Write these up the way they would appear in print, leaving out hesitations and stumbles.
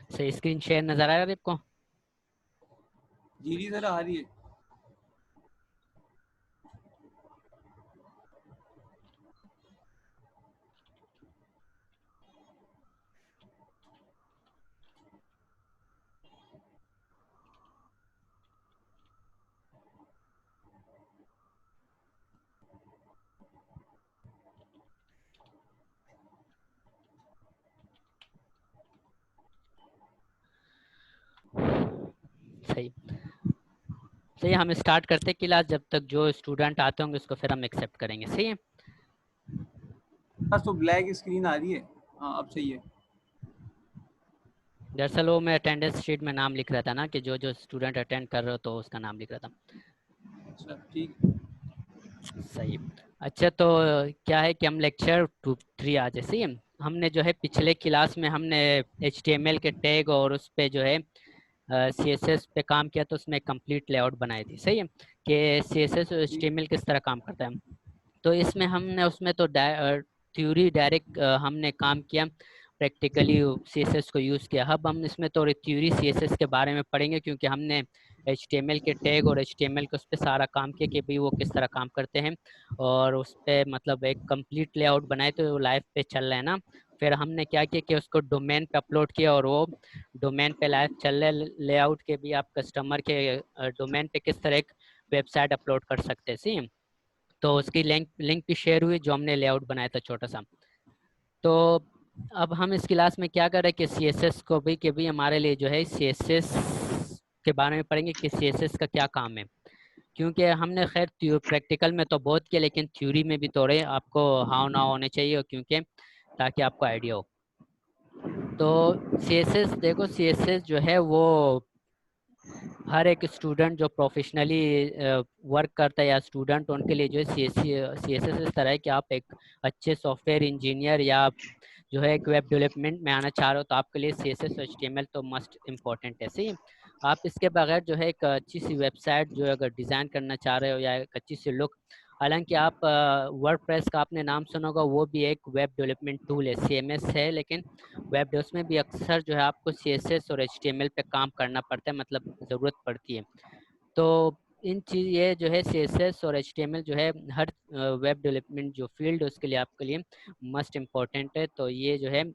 सही, screen share नजर आ रहा है आपको? जी जी सर, आ रही है। सही। सही, हम स्टार्ट करते क्लास, जब तक जो स्टूडेंट आते होंगे उसको फिर हम एक्सेप्ट करेंगे। सही है। बस तो ब्लैक स्क्रीन आ रही है। हाँ अब सही है। दरअसल वो मैं अटेंडेंस शीट में नाम लिख रहा था ना, कि जो जो स्टूडेंट अटेंड कर रहे हो तो उसका नाम लिख रहा था। अच्छा ठीक। सही। अच्छा, तो क्या है कि हम लेक्चर 2 3 आज सही है। हमने जो है पिछले क्लास में हमने HTML के टैग और उस पे जो है CSS पे काम किया, तो उसमें कंप्लीट लेआउट बनाई थी। सही है कि CSS और ठीक। HTML किस तरह काम करता है। तो इसमें हमने उसमें तो थ्योरी डायरेक्ट हमने काम किया, प्रैक्टिकली CSS को यूज़ किया। अब हम इसमें तो थ्योरी CSS के बारे में पढ़ेंगे, क्योंकि हमने HTML के टैग और HTML के उस पर सारा काम किया कि भाई वो किस तरह काम करते हैं, और उस पर मतलब एक कंप्लीट लेआउट बनाए तो वो लाइव पे चल रहा है ना। फिर हमने क्या किया कि उसको डोमेन पे अपलोड किया, और वो डोमेन पे लाइव चल रहे लेआउट के भी आप कस्टमर के डोमेन पे किस तरह एक वेबसाइट अपलोड कर सकते हैं। सी, तो उसकी लिंक लिंक भी शेयर हुई जो हमने लेआउट बनाया था छोटा सा। तो अब हम इस क्लास में क्या कर रहे हैं कि CSS को भी, कि भी हमारे लिए जो है CSS के बारे में पढ़ेंगे कि CSS का क्या काम है। क्योंकि हमने खैर प्रैक्टिकल में तो बहुत किया, लेकिन थ्योरी में भी थोड़े आपको हाव ना होने चाहिए, क्योंकि ताकि आपको आइडिया हो। तो CSS देखो, CSS जो है वो हर एक स्टूडेंट जो प्रोफेशनली वर्क करता है या स्टूडेंट, उनके लिए जो है CSS इस तरह है कि आप एक अच्छे सॉफ्टवेयर इंजीनियर या जो है एक वेब डेवलपमेंट में आना चाह रहे हो, तो आपके लिए CSS और HTML तो मस्ट इम्पॉर्टेंट है। सही, आप इसके बगैर जो है एक अच्छी सी वेबसाइट जो है अगर डिज़ाइन करना चाह रहे हो या एक अच्छी सी लुक, हालांकि आप वर्डप्रेस का आपने नाम सुना होगा, वो भी एक वेब डेवलपमेंट टूल है, CMS है, लेकिन वेब उसमें भी अक्सर जो है आपको CSS और HTML पे काम करना पड़ता है, मतलब ज़रूरत पड़ती है। तो इन चीज़ ये जो है CSS और HTML जो है हर वेब डेवलपमेंट जो फील्ड है उसके लिए आपके लिए मस्ट इम्पॉर्टेंट है। तो ये जो है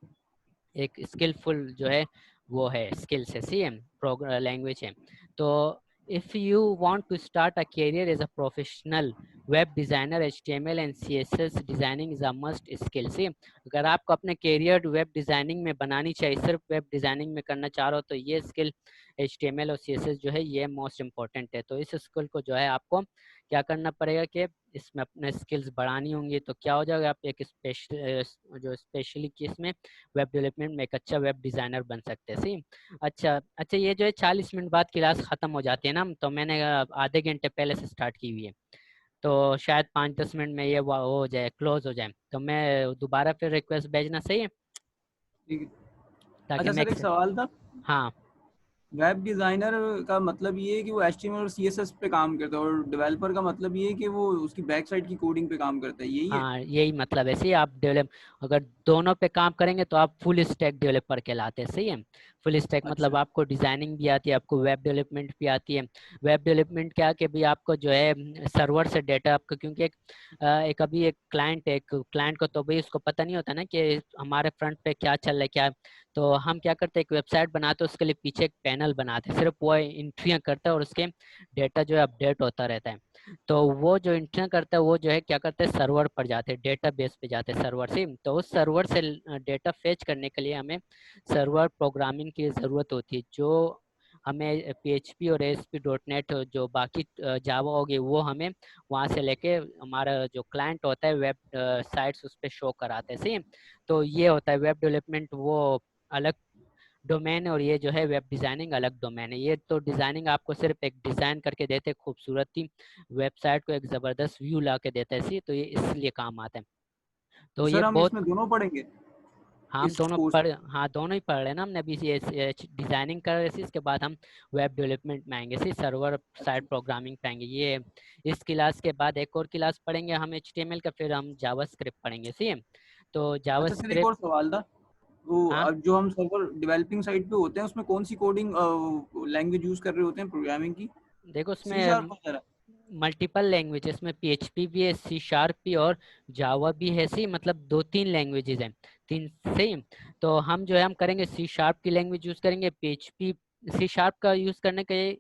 एक स्किलफुल जो है वो है, स्किल्स है, सी एम प्रोग्राम लैंग्वेज है। तो if you want to start a career as a professional web designer, HTML and CSS designing is a must skill. See, अगर आपको अपने करियर वेब डिज़ाइनिंग में बनानी चाहिए, सिर्फ वेब डिज़ाइनिंग में करना चाह रहे हो, तो ये स्किल HTML और CSS जो है ये मोस्ट इम्पॉर्टेंट है। तो इस स्किल को जो है आपको क्या करना पड़ेगा कि इसमें अपने स्किल्स बढ़ानी होंगी, तो क्या हो जाएगा, आप एक जो स्पेशली किस में वेब डेवलपमेंट में एक अच्छा वेब डिज़ाइनर बन सकते हैं। सही। अच्छा अच्छा, ये जो है 40 मिनट बाद क्लास ख़त्म हो जाती है ना, तो मैंने आधे घंटे पहले से स्टार्ट की हुई है, तो शायद 5 10 मिनट में ये वो हो जाए, क्लोज हो जाए, तो मैं दोबारा फिर रिक्वेस्ट भेजना। सही है, ठीक है। ताकि अच्छा मैं सर, एक सवाल था। हाँ वेब डिज़ाइनर का मतलब ये है कि वो HTML और CSS पे काम करता है, और डेवलपर का मतलब ये है कि वो उसकी बैक साइड की कोडिंग पे काम करता है, यही है? हाँ, यही मतलब है। सही, आप डेवलप अगर दोनों पे काम करेंगे तो आप फुल स्टैक डेवलपर कहलाते हैं। सही है, फुल स्टैक मतलब अच्छा। आपको डिजाइनिंग भी आती है, आपको वेब डेवलपमेंट भी आती है। वेब डेवलपमेंट क्या कि भी आपको जो है सर्वर से डेटा आपको, क्योंकि एक अभी एक क्लाइंट को तो भाई उसको पता नहीं होता ना कि हमारे फ्रंट पे क्या चल रहा है क्या। तो हम क्या करते हैं, एक वेबसाइट बनाते हैं, उसके लिए पीछे एक पैनल बनाते हैं, सिर्फ वो एंट्रियाँ करता है और उसके डेटा जो है अपडेट होता रहता है। तो वो जो इंटर करता है वो जो है क्या करते हैं, सर्वर पर जाते हैं, डेटा बेस पे जाते हैं सर्वर से। तो उस सर्वर से डेटा फेच करने के लिए हमें सर्वर प्रोग्रामिंग की ज़रूरत होती है, जो हमें PHP और ASP.NET जो बाकी जावा होगी वो हमें वहाँ से लेके हमारा जो क्लाइंट होता है वेब साइट्स उस पर शो कराते हैं। सही है? तो ये होता है वेब डेवलपमेंट, वो अलग डोमेन है, और ये जो है वेब डिज़ाइनिंग अलग डोमेन है। ये तो डिज़ाइनिंग आपको सिर्फ एक डिज़ाइन करके देते, खूबसूरती वेबसाइट को एक ज़बरदस्त व्यू ला के देता है। इसी तो ये इसलिए काम आता है। तो तो ये सर हम बहुत, इसमें दोनों पढ़ेंगे हम इस दोनों कोर्स पढ़, में? हाँ दोनों ही पढ़ रहे हैं ना। हमने अभी ये डिज़ाइनिंग कर रहे थे, इसके बाद हम वेब डेवलपमेंट में आएंगे, इसी सर्वर साइड अच्छा। प्रोग्रामिंग पे आएंगे। ये इस क्लास के बाद एक और क्लास पढ़ेंगे हम HTML का, फिर हम जावास्क्रिप्ट पढ़ेंगे। सही है, तो अच्छा सर, एक जावास्क्रिप्ट। और सवाल था। वो हाँ जो हम सर्वर डेवलपिंग साइड पे होते हैं उसमें कौन सी कोडिंग लैंग्वेज यूज कर रहे होते हैं प्रोग्रामिंग की? देखो सी उसमें शार्प वगैरह? मल्टीपल लैंग्वेजेस में पीएचपी भी है, सी शार्प भी और जावा भी है। सी मतलब दो तीन लैंग्वेजेस हैं, तीन सही। तो हम जो है हम करेंगे सी शार्प की लैंग्वेज यूज करेंगे। पीएचपी सी शार्प का यूज करने का ये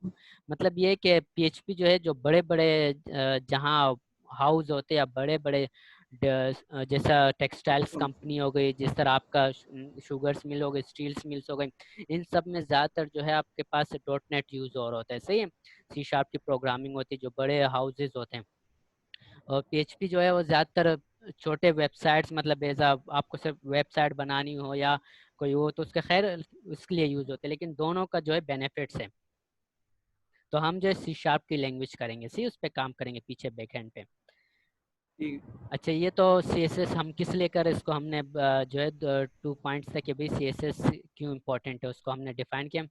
मतलब ये है कि पीएचपी जो है जो बड़े बड़े जहाँ हाउस होते हैं या बड़े बड़े जैसा टेक्सटाइल्स कंपनी हो गई, जिस तरह आपका शुगर्स मिल हो गई, स्टील्स मिल्स हो गई, इन सब में ज़्यादातर जो है आपके पास डॉट नेट यूज और होता है, सही है। सी शार्प की प्रोग्रामिंग होती है जो बड़े हाउसेज होते हैं। और पीएचपी जो है वो ज़्यादातर छोटे वेबसाइट्स, मतलब ऐसा आपको सिर्फ वेबसाइट बनानी हो या कोई हो तो उसका खैर उसके लिए यूज होते हैं, लेकिन दोनों का जो है बेनिफिट्स है। तो हम जो है सी शार्प की लैंग्वेज करेंगे, सी उस पर काम करेंगे पीछे बैकएंड पे। ठीक है। अच्छा ये तो सी एस एस हम किस लिए कर इसको हमने जो है 2 पॉइंट्स था कि भाई सी एस एस क्यों इम्पोर्टेंट है उसको हमने डिफाइन किया।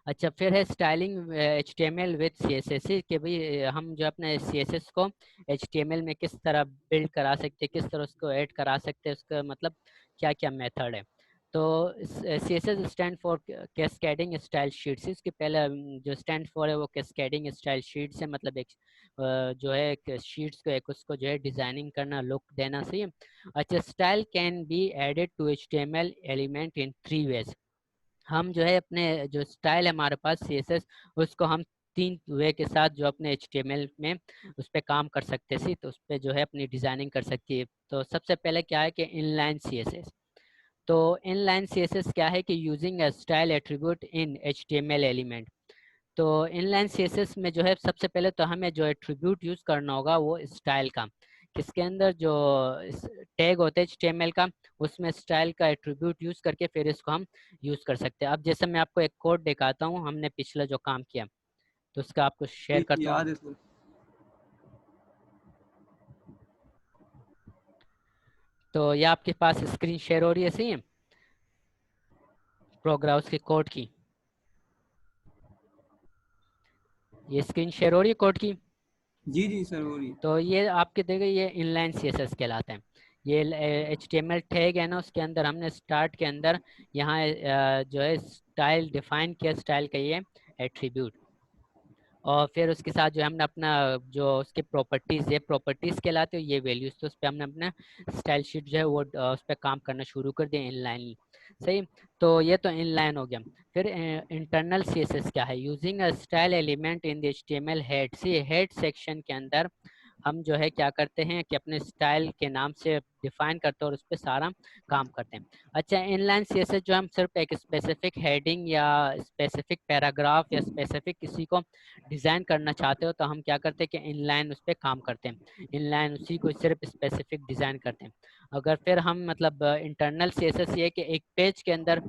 अच्छा फिर है styling H T M L with C S S, कि भाई हम जो अपने सी एस एस को एच टी एम एल में किस तरह बिल्ड करा सकते हैं, किस तरह उसको ऐड करा सकते हैं, उसका मतलब क्या क्या मेथड है। तो C S S stand for cascading style sheets, इसके पहले जो स्टैंड फॉर है वो कैस्केडिंग स्टाइल शीट्स है, मतलब एक जो है एक शीट्स को एक उसको जो है डिजाइनिंग करना, लुक देना, सही है। अच्छा style can be added to H T M L element in 3 ways, हम जो है अपने जो स्टाइल है हमारे पास सीएसएस उसको हम 3 वे के साथ जो अपने एचटीएमएल में उस पर काम कर सकते सी, तो उस पर जो है अपनी डिजाइनिंग कर सकती है। तो सबसे पहले क्या है कि इनलाइन सीएसएस। तो इनलाइन सीएसएस क्या है कि using a style attribute in HTML element. तो इनलाइन सीएसएस में जो है सबसे पहले तो हमें जो एट्रीब्यूट यूज करना होगा वो स्टाइल का, किसके अंदर जो टैग होते हैं एचटीएमएल का, उसमें स्टाइल का एट्रीब्यूट यूज करके फिर इसको हम यूज कर सकते हैं। अब जैसे मैं आपको एक कोड दिखाता हूँ हमने पिछला जो काम किया, तो उसका आपको शेयर ठीक है, करता हूँ। याद है सर। तो ये आपके पास स्क्रीन शेयर हो रही है, सही है, प्रोग्राम उसके कोड की, ये स्क्रीन शेयर हो रही है कोड की। जी जी सर, हो रही है। तो ये आपके देखिए ये इनलाइन सीएसएस कहलाते हैं। ये एचटीएमएल टैग है ना, उसके अंदर हमने स्टार्ट के अंदर यहाँ जो है स्टाइल डिफाइन किया, स्टाइल का ये एट्रीब्यूट, और फिर उसके साथ जो है हमने अपना जो उसके प्रॉपर्टीज, ये प्रॉपर्टीज कहलाते हो, ये वैल्यूज, तो उस पर हमने अपना स्टाइल शीट जो है वो उस पर काम करना शुरू कर दिया इनलाइन, सही। तो ये तो इनलाइन हो गया। फिर इंटरनल सीएसएस क्या है, using a style element in the HTML head, see head section के अंदर हम जो है क्या करते हैं कि अपने स्टाइल के नाम से डिफाइन करते हैं और उस पर सारा काम करते हैं। अच्छा इनलाइन सीएसएस जो हम सिर्फ एक स्पेसिफिक हेडिंग या स्पेसिफिक पैराग्राफ या स्पेसिफिक किसी को डिज़ाइन करना चाहते हो तो हम क्या करते हैं कि इनलाइन उस पर काम करते हैं, इनलाइन उसी को सिर्फ स्पेसिफिक डिज़ाइन करते हैं। अगर फिर हम मतलब इंटरनल सीएसएस ये कि एक पेज के अंदर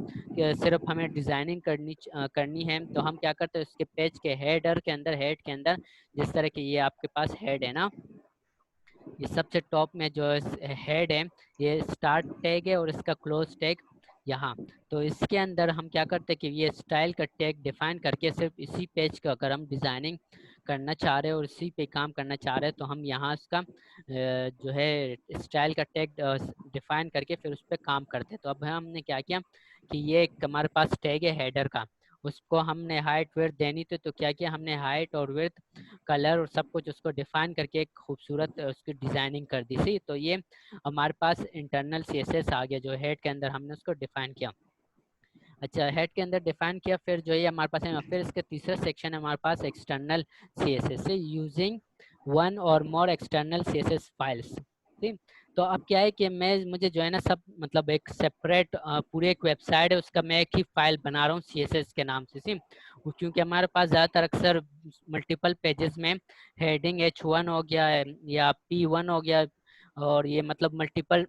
सिर्फ हमें डिज़ाइनिंग करनी है, तो हम क्या करते हैं उसके पेज के हेडर के अंदर, हेड के अंदर, जिस तरह की ये आपके पास हेड है ना, ये सबसे टॉप में जो हेड है ये स्टार्ट टैग है और इसका क्लोज टैग यहाँ। तो इसके अंदर हम क्या करते हैं कि ये स्टाइल का टैग डिफाइन करके सिर्फ इसी पेज का अगर हम डिज़ाइनिंग करना चाह रहे हैं और इसी पे काम करना चाह रहे हैं तो हम यहाँ इसका जो है स्टाइल का टैग डिफाइन करके फिर उस पर काम करते हैं। तो अब हमने क्या किया कि ये एक हमारे पास टैग है हेडर का, उसको हमने हाइट विड्थ देनी थी, तो क्या किया हमने हाइट और विड्थ, कलर और सब कुछ उसको डिफाइन करके एक खूबसूरत उसकी डिजाइनिंग कर दी थी। तो ये हमारे पास इंटरनल सीएसएस आ गया जो हेड के अंदर हमने उसको डिफाइन किया। अच्छा हेड के अंदर डिफाइन किया, फिर जो ये हमारे पास है, फिर इसके तीसरा सेक्शन है हमारे पास एक्सटर्नल सीएसएस से using one or more external CSS files, ठीक। तो अब क्या है कि मैं मुझे जो है ना सब मतलब एक सेपरेट पूरे एक वेबसाइट है उसका मैं एक ही फाइल बना रहा हूँ सीएसएस के नाम से, सी क्योंकि हमारे पास ज़्यादातर अक्सर मल्टीपल पेजेस में हेडिंग H1 हो गया है या P1 हो गया, और ये मतलब मल्टीपल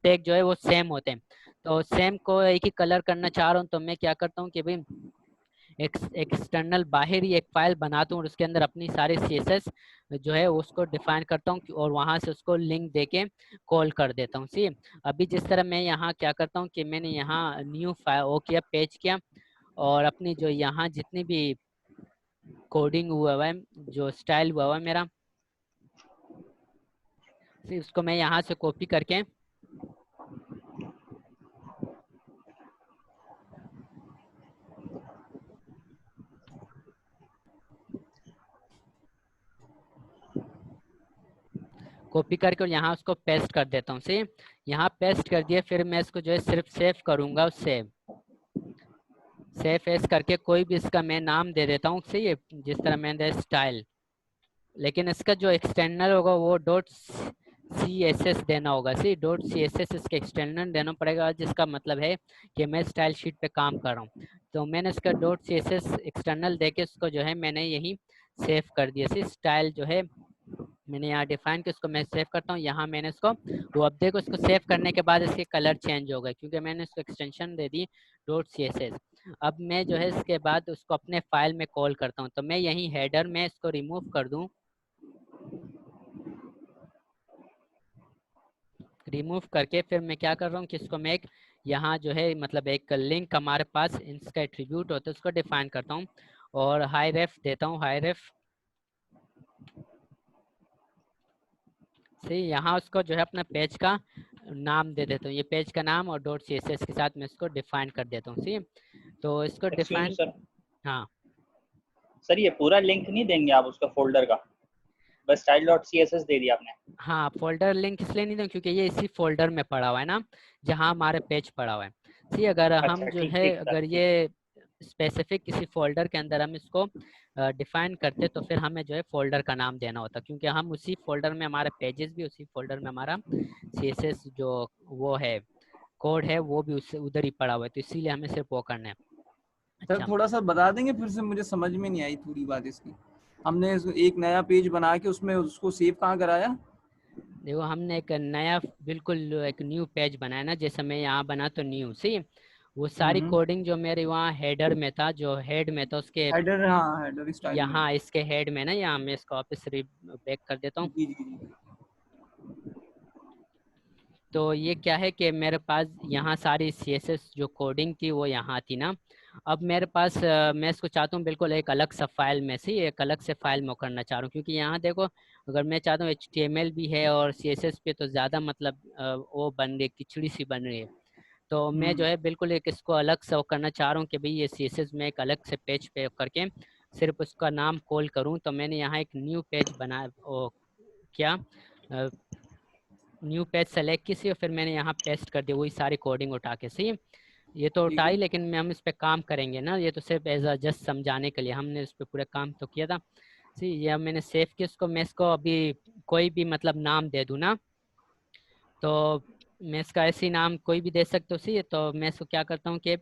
टैग जो है वो सेम होते हैं। तो सेम को एक ही कलर करना चाह रहा हूँ तो मैं क्या करता हूँ कि भाई एक्सटर्नल बाहर ही एक फाइल बनाता हूँ और उसके अंदर अपनी सारी सीएसएस जो है उसको डिफाइन करता हूँ और वहां से उसको लिंक देके कॉल कर देता हूँ, सी। अभी जिस तरह मैं यहाँ क्या करता हूँ कि मैंने यहाँ न्यू फाइल वो किया, पेज किया, और अपनी जो यहाँ जितनी भी कोडिंग हुआ हुआ है, जो स्टाइल हुआ हुआ है मेरा, उसको मैं यहाँ से कॉपी करके कॉपी करके और यहाँ उसको पेस्ट कर देता हूँ। सही, यहाँ पेस्ट कर दिया, फिर मैं इसको जो है सिर्फ सेव करूँगा, सेव एस करके कोई भी इसका मैं नाम दे देता हूँ। सही है, जिस तरह मैंने स्टाइल, लेकिन इसका जो एक्सटर्नल होगा वो डॉट सी एस एस देना होगा। C dot C S S इसका एक्सटर्नल देना पड़ेगा, जिसका मतलब है कि मैं स्टाइल शीट पे काम कर रहा हूँ। तो मैंने इसका dot C S S external देके इसको जो है मैंने यही सेव कर दिया। सी स्टाइल जो है मैंने यहाँ डिफाइन किया, उसको मैं सेव करता हूँ। यहाँ मैंने इसको, वो अब देखो इसको सेव करने के बाद इसके कलर चेंज हो गए, क्योंकि मैंने इसको एक्सटेंशन दे दी डॉट सी एस एस। अब मैं जो है इसके बाद उसको अपने फाइल में कॉल करता हूँ। तो मैं यहीं हेडर में इसको रिमूव कर दूँ, रिमूव करके फिर मैं क्या कर रहा हूँ कि इसको मैं एक यहाँ जो है मतलब एक लिंक हमारे पास इसका एट्रीब्यूट होता है उसको डिफाइन करता हूँ और हाई रेफ देता हूँ। हाई रेफ से यहाँ उसको जो है अपना पेज का नाम दे देता हूँ, ये पेज का नाम और डॉट सी एस एस के साथ मैं इसको डिफाइन कर देता हूँ। सही, तो इसको एक्सक्यूज मी डिफाइन, सर, हाँ सर ये पूरा लिंक नहीं देंगे आप उसका फोल्डर का, बस style dot C S S दे दिया आपने। हाँ, फोल्डर लिंक इसलिए नहीं दूँ क्योंकि ये इसी फोल्डर में पड़ा हुआ है ना, जहाँ हमारे पेज पड़ा हुआ है। सी, अगर हम अच्छा जो ठीक है ठीक सर, अगर ठीक। ये स्पेसिफिक किसी फोल्डर के अंदर हम इसको डिफाइन करते तो फिर हमें जो है फोल्डर का नाम देना होता, क्योंकि हम उसी फोल्डर में हमारा पेजेस भी, उसी फोल्डर में हमारा सीएसएस जो वो है कोड है वो भी उससे उधर ही पड़ा हुआ है, तो इसीलिए हमें सिर्फ वो करना है। सर अच्छा, थोड़ा सा बता देंगे फिर से, मुझे समझ में नहीं आई पूरी बात इसकी। हमने एक नया पेज बना के उसमें उसको सेव कहाँ कराया? देखो हमने एक नया बिल्कुल एक न्यू पेज बनाया ना, जैसे मैं यहाँ बना तो न्यू, सी वो सारी कोडिंग जो मेरे वहाँ हेडर में था, जो हेड में था उसके हेडर, हाँ हेडर स्टाइल में। यहाँ इसके हेड में ना, यहाँ मैं इसको वापस बैक कर देता हूँ। जी जी जी। तो ये क्या है कि मेरे पास यहाँ सारी सीएसएस जो कोडिंग थी वो यहाँ थी ना। अब मेरे पास मैं इसको चाहता हूँ बिल्कुल एक अलग सा फाइल में से, एक अलग से फाइल में करना चाह रहा हूँ, क्योंकि यहाँ देखो अगर मैं चाहता हूँ एचटीएमएल भी है और सीएसएस पे तो ज़्यादा मतलब वो बन रही है, खिचड़ी सी बन रही है। तो मैं जो है बिल्कुल एक इसको अलग से वो करना चाह रहा हूँ कि भाई ये सीएसएस में एक अलग से पेज पे करके सिर्फ उसका नाम कॉल करूँ। तो मैंने यहाँ एक न्यू पेज बना क्या न्यू पेज सेलेक्ट की सी और फिर मैंने यहाँ पेस्ट कर दिया वही सारी कोडिंग उठा के। सही, ये तो ठीक है। उठाई, लेकिन हम इस पे काम करेंगे ना, ये तो सिर्फ एज अ जस्ट समझाने के लिए, हमने इस पे पूरा काम तो किया था। सी, ये मैंने सेव किया इसको, मैं इसको अभी कोई भी मतलब नाम दे दूँ ना, तो मैं इसका ऐसी नाम कोई भी दे सकता हूँ। सी, तो मैं इसको क्या करता हूँ कि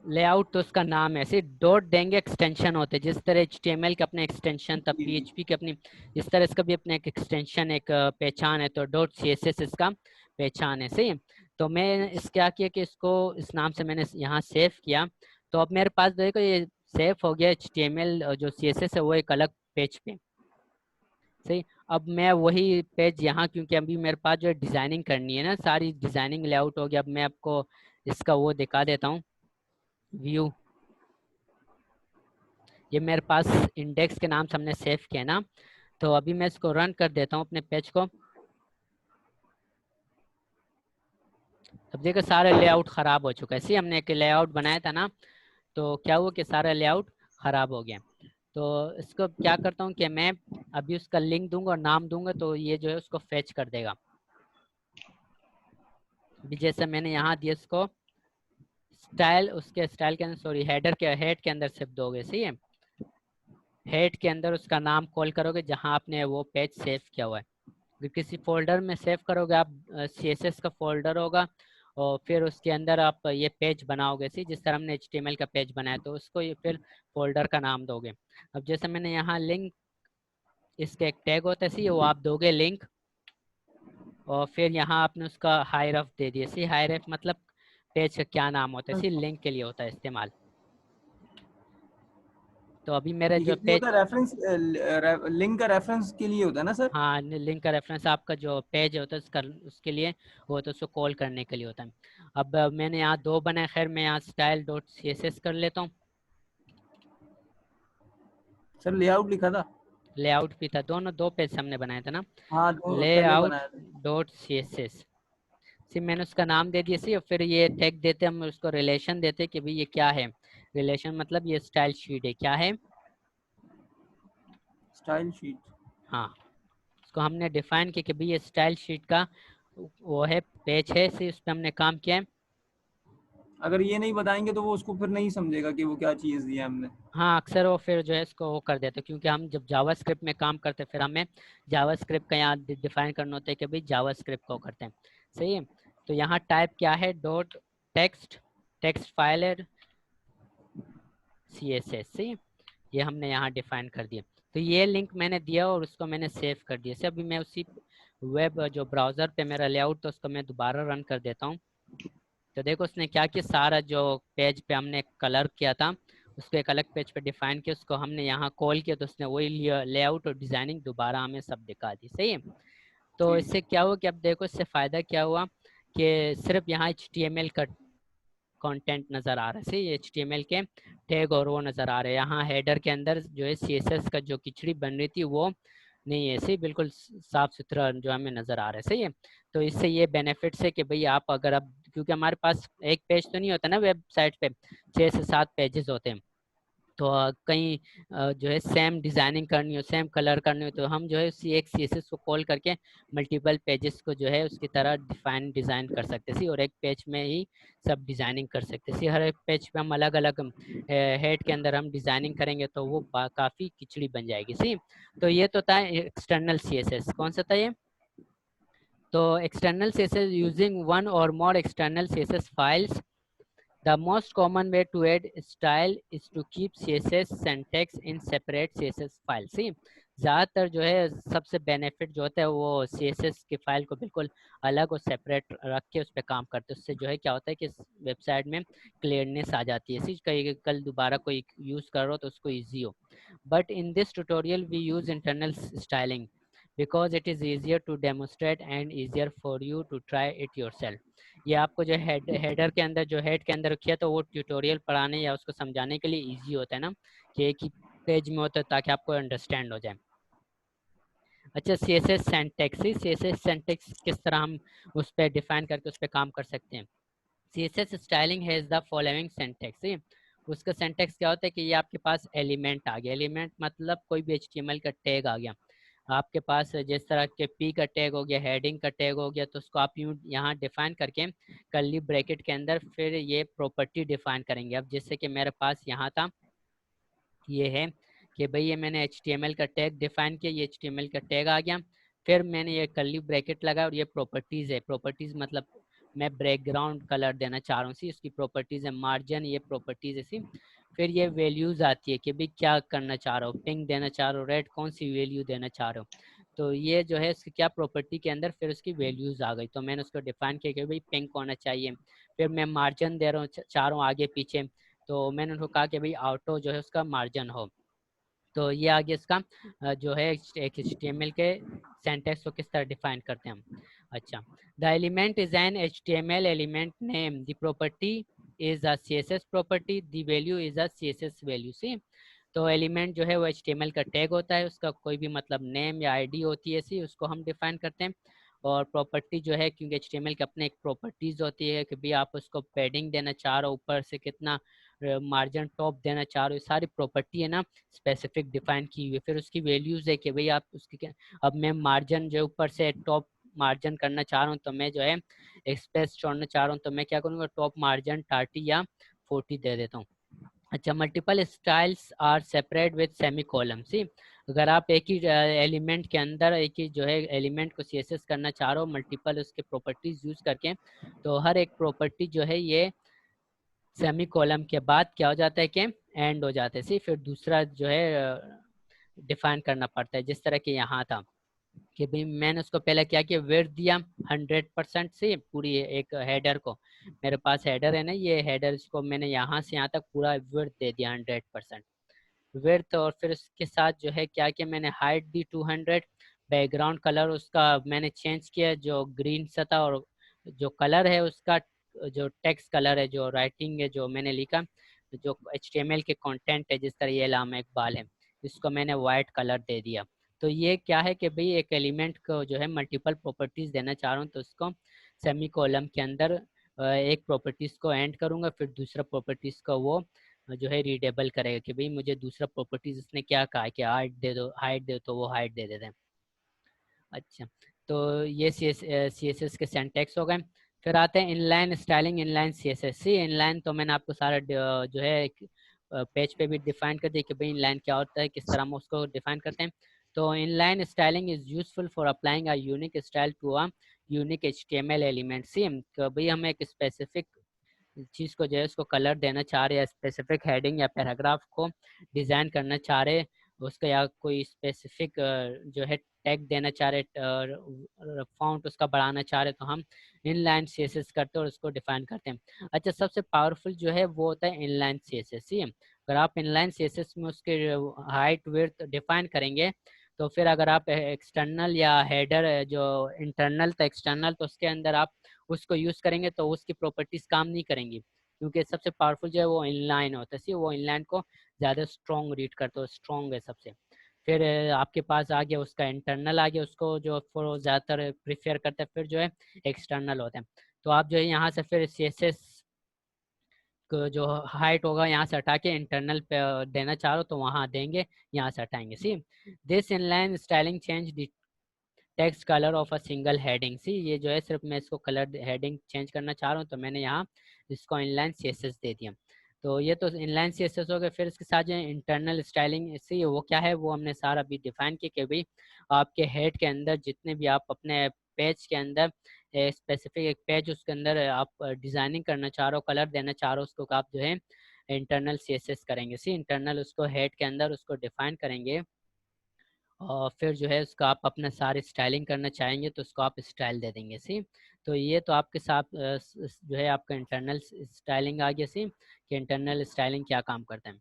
लेआउट, तो उसका नाम है, ऐसे डॉट देंगे, एक्सटेंशन होते हैं जिस तरह HTML के अपने एक्सटेंशन था, जी जी। PHP के अपनी, इस तरह इसका भी अपने एक एक्सटेंशन एक पहचान है, तो डॉट CSS इसका पहचान है। सही, तो मैं इस क्या किया कि इसको इस नाम से मैंने यहाँ सेव किया। तो अब मेरे पास देखो ये सेव हो गया HTML जो CSS है वो एक अलग पेज पे। सही, अब मैं वही पेज यहाँ, क्योंकि अभी मेरे पास जो डिज़ाइनिंग करनी है ना, सारी डिज़ाइनिंग लेआउट हो गया। अब मैं आपको इसका वो दिखा देता हूँ व्यू, ये मेरे पास इंडेक्स के नाम से हमने सेव किया ना। तो अभी मैं इसको रन कर देता हूँ अपने पेज को। अब देखो सारा लेआउट खराब हो चुका है। सी, हमने एक लेआउट बनाया था ना, तो क्या हुआ कि सारा लेआउट खराब हो गया। तो इसको क्या करता हूँ कि मैं अभी उसका लिंक दूंगा और नाम दूंगा, तो ये जो है उसको फेच कर देगा। अभी जैसे मैंने यहाँ दिया इसको स्टाइल, उसके स्टाइल के अंदर, सॉरी हेडर के हेड के अंदर सिर्फ दोगे। सही है, हेड के अंदर उसका नाम कॉल करोगे जहाँ आपने वो पेज सेव किया हुआ है। अगर किसी फोल्डर में सेव करोगे आप, CSS का फोल्डर होगा और फिर उसके अंदर आप ये पेज बनाओगे। सी, जिस तरह हमने HTML का पेज बनाया तो उसको ये फिर फोल्डर का नाम दोगे। अब जैसे मैंने यहाँ लिंक, इसके एक टैग होता है सी, वो आप दोगे लिंक, और फिर यहाँ आपने उसका हाई रेफ दे दिया। सी, हाई रेफ मतलब पेज का क्या नाम होता है, सी लिंक के लिए होता है इस्तेमाल। तो अभी मेरा ठीक है, जो ये होता पेज, है रेफरेंस, लिंक का रेफरेंस के लिए होता है ना सर? हाँ लिंक का रेफरेंस आपका जो पेज होता है उसका, उसके लिए वो तो उसको कॉल करने के लिए होता है। अब मैंने यहाँ दो बनाए, खैर मैं यहाँ स्टाइल डॉट CSS कर लेता हूँ। सर लेआउट लिखा था। लेआउट भी था, दोनों दो पेज हमने बनाया था ना। हाँ दो पहले लेआउट बनाया था। डॉट CSS, सी मैंने उसका नाम दे दिया। सी, और फिर ये टैग देते हम उसको, रिलेशन देते कि भाई ये क्या है, रिलेशन मतलब ये स्टाइल शीट है क्या है, स्टाइल शीट, हाँ, उसको हमने डिफाइन किया कि भाई ये स्टाइल शीट का वो है, पेज है, इस पर हमने काम किया है। अगर ये नहीं बताएंगे तो वो उसको फिर नहीं समझेगा कि वो क्या चीज़ दी है हमने। हाँ, अक्सर वो फिर जो है इसको वो कर देते, क्योंकि हम जब जावा स्क्रिप्ट में काम करते हैं फिर हमें जावा स्क्रिप्ट का यहाँ डिफाइन करना होता है कि भाई जावा स्क्रिप्ट को करते हैं। सही है। तो यहाँ टाइप क्या है, डॉट टेक्स्ट, टेक्स्ट फाइल है, CSS। सही है, ये हमने यहाँ डिफाइन कर दिया। तो ये लिंक मैंने दिया और उसको मैंने सेव कर दिया। से अभी मैं उसी वेब जो ब्राउज़र पे मेरा लेआउट तो उसको मैं दोबारा रन कर देता हूँ। तो देखो उसने क्या किया, सारा जो पेज पे हमने कलर किया था उसको एक अलग पेज पे डिफाइन किया, उसको हमने यहाँ कॉल किया तो उसने वही लेआउट और डिजाइनिंग दोबारा हमें सब दिखा दी। सही है। तो ठीक। इससे क्या हुआ कि अब देखो इससे फ़ायदा क्या हुआ कि सिर्फ यहाँ HTML का कंटेंट नज़र आ रहा है। सही, HTML के टैग और वो नज़र आ रहे हैं। यहाँ हेडर के अंदर जो है CSS का जो खिचड़ी बन रही थी वो नहीं है। सही, बिल्कुल साफ सुथरा जो हमें नज़र आ रहा है। सही है। तो इससे ये बेनिफिट्स है कि भाई आप अगर अब, क्योंकि हमारे पास एक पेज तो नहीं होता ना वेबसाइट पे, 6 से 7 पेजेस होते हैं। तो कहीं जो है सेम डिज़ाइनिंग करनी हो, सेम कलर करनी हो, तो हम जो है उसी एक CSS को कॉल करके मल्टीपल पेजेस को जो है उसकी तरह डिज़ाइन कर सकते थे और एक पेज में ही सब डिज़ाइनिंग कर सकते थे। हर एक पेज पे हम अलग अलग हेड के अंदर हम डिज़ाइनिंग करेंगे तो वो काफ़ी खिचड़ी बन जाएगी। सी, तो ये तो था एक्सटर्नल CSS। कौन सा था ये? तो external CSS using one or more external CSS files. The most common way to add style is to keep CSS syntax in separate CSS file। सी, ज़्यादातर जो है सबसे बेनिफिट जो होता है वो CSS की फाइल को बिल्कुल अलग और सेपरेट रख के उस पर काम करते हैं। उससे जो है क्या होता है कि वेबसाइट में क्लियरनेस आ जाती है। सी, कहीं कल दोबारा कोई यूज़ कर रहा हो तो उसको ईजी हो। But in this tutorial we use internal styling because it is easier to demonstrate and easier for you to try it yourself। ये आपको जो हेडर के अंदर जो हेड के अंदर किया तो वो ट्यूटोरियल पढ़ाने या उसको समझाने के लिए इजी होता है ना, कि एक ही पेज में होता है ताकि आपको अंडरस्टैंड हो जाए। अच्छा, CSS सिंटैक्स, CSS सिंटैक्स किस तरह हम उस पर डिफाइन करके उस पर काम कर सकते हैं। CSS styling has the following syntax. उसका सिंटैक्स क्या होता है कि ये आपके पास एलिमेंट आ गया, एलिमेंट मतलब कोई भी HTML का टैग आ गया आपके पास, जिस तरह के P का टैग हो गया, हेडिंग का टैग हो गया, तो उसको आप यूँ यहाँ डिफाइन करके कर्ली ब्रैकेट के अंदर फिर ये प्रॉपर्टी डिफाइन करेंगे। अब जैसे कि मेरे पास यहाँ था, ये है कि भाई ये मैंने HTML का टैग डिफाइन किया, ये HTML का टैग आ गया, फिर मैंने ये कर्ली ब्रैकेट लगाया और ये प्रॉपर्टीज़ है। प्रॉपर्टीज़ मतलब मैं बैकग्राउंड कलर देना चाह रहा हूँ, सी उसकी प्रॉपर्टीज़ है, मार्जिन ये प्रॉपर्टीज़ है सी। फिर ये वैल्यूज़ आती है कि भाई क्या करना चाह रहे हो, पिंक देना चाह रहे हो, रेड, कौन सी वैल्यू देना चाह रहे हो। तो ये जो है इसकी क्या प्रॉपर्टी के अंदर फिर उसकी वैल्यूज़ आ गई, तो मैंने उसको डिफाइन किया कि भाई पिंक होना चाहिए। फिर मैं मार्जिन दे रहा हूँ, चाह रहा हूँ आगे पीछे, तो मैंने उनको कहा कि भाई ऑटो जो है उसका मार्जिन हो। तो ये आगे इसका जो है एक HTML के सिंटैक्स को किस तरह डिफाइन करते हैं हम। अच्छा, the element is an HTML element name, the property is a CSS property, the value is a CSS value. See, तो एलिमेंट जो है वो HTML का टैग होता है, उसका कोई भी मतलब नेम या ID होती है, सी उसको हम डिफाइन करते हैं। और प्रॉपर्टी जो है, क्योंकि HTML के अपने एक प्रॉपर्टीज होती है कि भाई आप उसको पैडिंग देना चाह रहे हो, ऊपर से कितना मार्जिन टॉप देना चाह रहे हो, सारी प्रॉपर्टी है ना स्पेसिफिक डिफाइन की हुई है। फिर उसकी वैल्यूज है कि भाई आप उसकी अब मैं मार्जिन जो ऊपर से टॉप मार्जिन करना चाह रहा हूँ, तो मैं जो है स्पेस छोड़ना चाह रहा हूँ, तो मैं क्या करूँगा, टॉप मार्जिन 30 या 40 दे देता हूँ। अच्छा, multiple styles are separate with semicolon. See, अगर आप एक ही एलिमेंट के अंदर एक ही जो है एलिमेंट को CSS करना चाह रहे हो मल्टीपल उसके प्रॉपर्टीज यूज करके, तो हर एक प्रॉपर्टी जो है ये सेमी कॉलम के बाद क्या हो जाता है कि एंड हो जाता है। सी, फिर दूसरा जो है डिफाइन करना पड़ता है, जिस तरह के यहाँ था कि भाई मैंने उसको पहले क्या किया, विड्थ दिया 100% से पूरी एक हेडर को, मेरे पास हेडर है ना, ये हेडर, इसको मैंने यहाँ से यहाँ तक पूरा विड्थ दे दिया 100% विड्थ। और फिर उसके साथ जो है क्या किया, मैंने हाइट दी 200, बैकग्राउंड कलर उसका मैंने चेंज किया, जो ग्रीन सा था, और जो कलर है उसका जो टेक्स्ट कलर है, जो राइटिंग है, जो मैंने लिखा, जो HTML के कंटेंट है, जिस तरह ये अल्लामा इकबाल है, इसको मैंने वाइट कलर दे दिया। तो ये क्या है कि भाई एक एलिमेंट को जो है मल्टीपल प्रॉपर्टीज देना चाह रहा हूँ, तो उसको सेमी कॉलम के अंदर एक प्रॉपर्टीज को एंड करूँगा, फिर दूसरा प्रॉपर्टीज को वो जो है रीडेबल करेगा कि भाई मुझे दूसरा प्रॉपर्टीज उसने क्या कहा है कि हाइट दे दो, हाइट दे, तो वो हाइट दे देते हैं। अच्छा, तो ये सी एस एस के सिंटैक्स हो गए। फिर आते हैं inline styling, inline C S S. See inline तो मैंने आपको सारा जो है पेज पे भी डिफाइन कर दिया कि भाई इनलाइन क्या होता है, किस तरह हम उसको डिफाइन करते हैं। तो inline styling is useful for applying a unique style to a unique HTML element. See भाई हम एक स्पेसिफिक चीज़ को जो है उसको कलर देना चाह रहे हैं, स्पेसिफिक हेडिंग या पैराग्राफ को डिज़ाइन करना चाह रहे हैं उसका, या कोई स्पेसिफिक जो है टैग देना चाह रहे, फॉन्ट उसका बढ़ाना चाह रहे, तो हम इनलाइन सीएसएस करते हैं और उसको डिफाइन करते हैं। अच्छा, सबसे पावरफुल जो है वो होता है इनलाइन सीएसएस। ही अगर आप इनलाइन सीएसएस में उसके हाइट विड्थ डिफाइन करेंगे, तो फिर अगर आप एक्सटर्नल या हेडर जो इंटरनल तो एक्सटर्नल, तो उसके अंदर आप उसको यूज़ करेंगे तो उसकी प्रॉपर्टीज काम नहीं करेंगी, क्योंकि सबसे पावरफुल जो है वो इनलाइन होता है। वो इनलाइन को ज़्यादा स्ट्रॉन्ग रीड करते हो, स्ट्रॉन्ग है सबसे। फिर आपके पास आ गया उसका इंटरनल आ गया, उसको जो वो ज़्यादातर प्रिफेयर करते हैं, फिर जो है एक्सटर्नल होता है। तो आप जो है यहाँ से फिर CSS को जो हाइट होगा यहाँ से हटा के इंटरनल पे देना चाह रहे हो तो वहाँ देंगे, यहाँ से हटाएंगे। See this inline styling change the text colour of a single heading. See ये जो है सिर्फ मैं इसको कलर हेडिंग चेंज करना चाह रहा हूँ, तो मैंने यहाँ इसको इनलाइन CSS दे दिया। तो ये तो इनलाइन CSS हो गया। फिर इसके साथ जो है इंटरनल स्टाइलिंग, सी वो क्या है वो हमने सारा अभी डिफाइन किया कि भाई आपके हेड के अंदर जितने भी आप अपने पेज के अंदर स्पेसिफिक एक पेज उसके अंदर आप डिजाइनिंग करना चाह रहे हो, कलर देना चाह रहे हो, उसको आप जो है इंटरनल CSS करेंगे। सी इंटरनल उसको हेड के अंदर उसको डिफाइन करेंगे, और फिर जो है उसका आप अपना सारे स्टाइलिंग करना चाहेंगे तो उसको आप स्टाइल दे देंगे। सी तो ये तो आपके साथ जो है आपका इंटरनल स्टाइलिंग आ गया। सी कि इंटरनल स्टाइलिंग क्या काम करता है।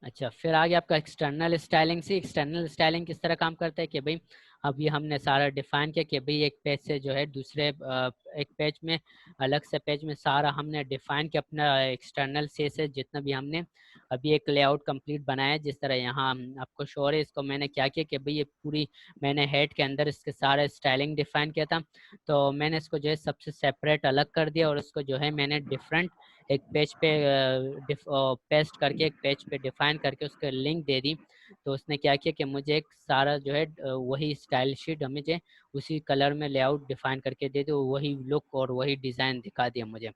अच्छा, फिर आगे आपका एक्सटर्नल स्टाइलिंग। से एक्सटर्नल स्टाइलिंग किस तरह काम करता है कि भाई अभी हमने सारा डिफाइन किया कि भाई एक पेज से जो है दूसरे एक पेज में, अलग से पेज में सारा हमने डिफाइन किया अपना एक्सटर्नल से जितना भी हमने अभी एक लेआउट कंप्लीट बनाया है। जिस तरह यहाँ आपको शो है, इसको मैंने क्या किया कि भाई ये पूरी मैंने हेड के अंदर इसके सारा स्टाइलिंग डिफाइन किया था, तो मैंने इसको जो है सबसे सेपरेट अलग कर दिया और उसको जो है मैंने डिफरेंट एक पेज पे पेस्ट करके एक पेज पे डिफाइन करके उसके लिंक दे दी। तो उसने क्या किया कि मुझे एक सारा जो है वही स्टाइल शीट मुझे उसी कलर में लेआउट डिफाइन करके दे दो, वही लुक और वही डिज़ाइन दिखा दिया मुझे।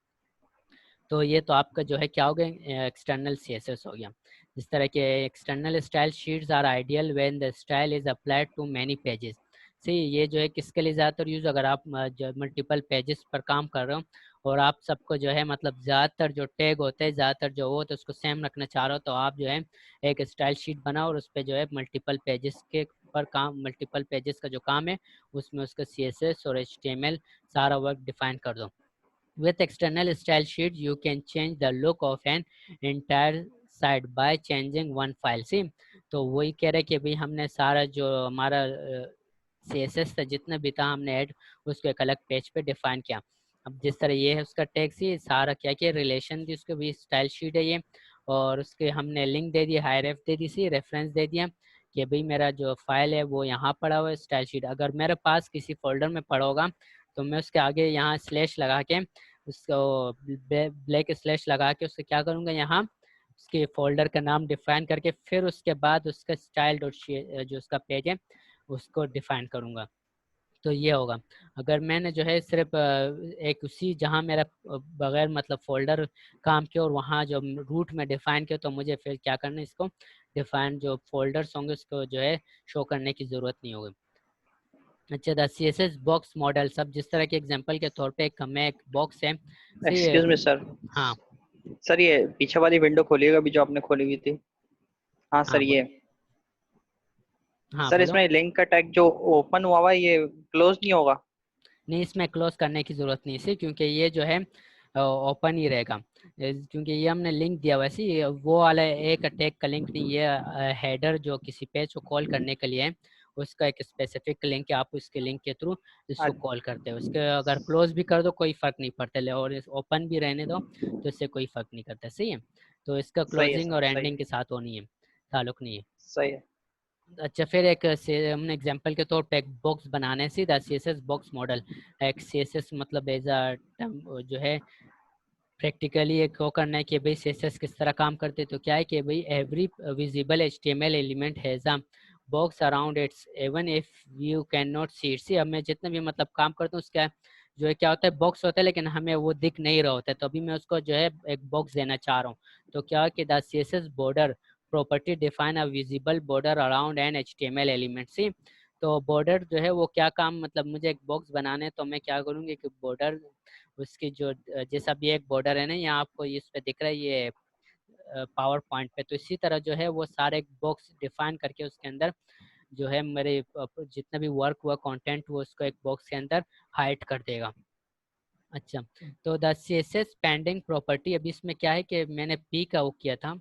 तो ये तो आपका जो है क्या हो गया, एक्सटर्नल CSS हो गया। जिस तरह के external style sheets are ideal when the style is applied to many pages. See ये जो है किसके लिए ज़्यादातर यूज़, अगर आप मल्टीपल पेजेस पर काम कर रहे हो और आप सबको जो है मतलब ज़्यादातर जो टैग होते हैं ज़्यादातर जो वो तो उसको सेम रखना चाह रहे हो, तो आप जो है एक स्टाइल शीट बनाओ और उस पर जो है मल्टीपल पेजेस के पर काम, मल्टीपल पेजेस का जो काम है उसमें उसका CSS और HTML सारा वर्क डिफाइन कर दो। With external style sheet, you can change the look of an entire site by changing one file. See, तो वही कह रहे कि भाई हमने सारा जो हमारा CSS था जितना भी था हमने ऐड उसको एक अलग पेज पे डिफाइन किया। अब जिस तरह ये है उसका टैक्स, ये सारा क्या किया रिलेशन थी उसके भी स्टाइल शीट है ये, और उसके हमने लिंक दे दिया, हाई रेफ दे दी, सी रेफरेंस दे दिया कि भाई मेरा जो फाइल है वो यहाँ पड़ा हुआ है स्टाइल शीट। अगर मेरे पास किसी फोल्डर में पड़ा होगा तो मैं उसके आगे यहाँ स्लैश लगा के उसको ब्लैक स्लैश लगा के उससे क्या करूँगा, यहाँ उसके फोल्डर का नाम डिफाइन करके फिर उसके बाद उसका स्टाइल डॉट जो उसका पेज है उसको डिफाइन करूँगा। तो ये होगा। अगर मैंने जो है सिर्फ एक उसी जहाँ मेरा बगैर मतलब फोल्डर काम किया और वहाँ जो रूट में डिफाइन किया, तो मुझे फिर क्या करना है, इसको डिफाइन जो फोल्डर्स होंगे उसको जो है शो करने की ज़रूरत नहीं होगी। अच्छा, द CSS बॉक्स मॉडल, सब जिस तरह के एग्जांपल के तौर पे एक हमें एक बॉक्स है। Excuse me sir. हाँ सर ये पीछे वाली विंडो खोलिएगा अभी जो आपने खोली हुई थी। हाँ हाँ सर ये हाँ सर बोलो। इसमें लिंक का टैग जो ओपन हुआ हुआ है ये क्लोज नहीं होगा? नहीं, इसमें क्लोज करने की ज़रूरत नहीं है क्योंकि ये जो है ओपन ही रहेगा, क्योंकि ये हमने लिंक दिया। वैसे वो वाला एक टैग का लिंक नहीं, ये हेडर जो किसी पेज को कॉल करने के लिए है उसका एक स्पेसिफिक लिंक है, आप उसके लिंक के थ्रू इसको अच्छा, कॉल करते हो। उसके अगर क्लोज भी कर दो कोई फ़र्क नहीं पड़ता, और ओपन भी रहने दो तो इससे कोई फ़र्क नहीं करता। सही है, तो इसका सही है क्लोजिंग सर, और सही एंडिंग है, के साथ होनी है, ताल्लुक नहीं है। सही है। अच्छा, फिर एक हमने एग्जांपल के तौर पे एक बॉक्स बनाने से द सीएसएस बॉक्स मॉडल। एक सीएसएस मतलब एज अ जो है प्रैक्टिकली एक वो करना है कि भाई सीएसएस किस तरह काम करते हैं। तो क्या है कि भाई every visible HTML element has a box around its even if you can not see it. See अब मैं जितना भी मतलब काम करता हूँ उसका जो है क्या होता है, बॉक्स होता है लेकिन हमें वो दिख नहीं रहा होता है। तो अभी मैं उसको जो है एक बॉक्स देना चाह रहा हूँ। तो क्या है कि the CSS border property define a visible border around an HTML element. See तो बॉर्डर जो है वो क्या काम, मतलब मुझे एक बॉक्स बनाना है तो मैं क्या करूँगी कि बॉर्डर उसकी जो जैसा भी एक बॉर्डर है ना, यहाँ आपको इस पे दिख रहा है ये पावर पॉइंट पे, तो इसी तरह जो है वो सारे बॉक्स डिफाइन करके उसके अंदर जो है मेरे जितना भी वर्क हुआ कंटेंट वो उसको एक बॉक्स के अंदर हाइड कर देगा। अच्छा, तो द सीएसएस पेंडिंग प्रॉपर्टी, अभी इसमें क्या है कि मैंने पी का वो किया था,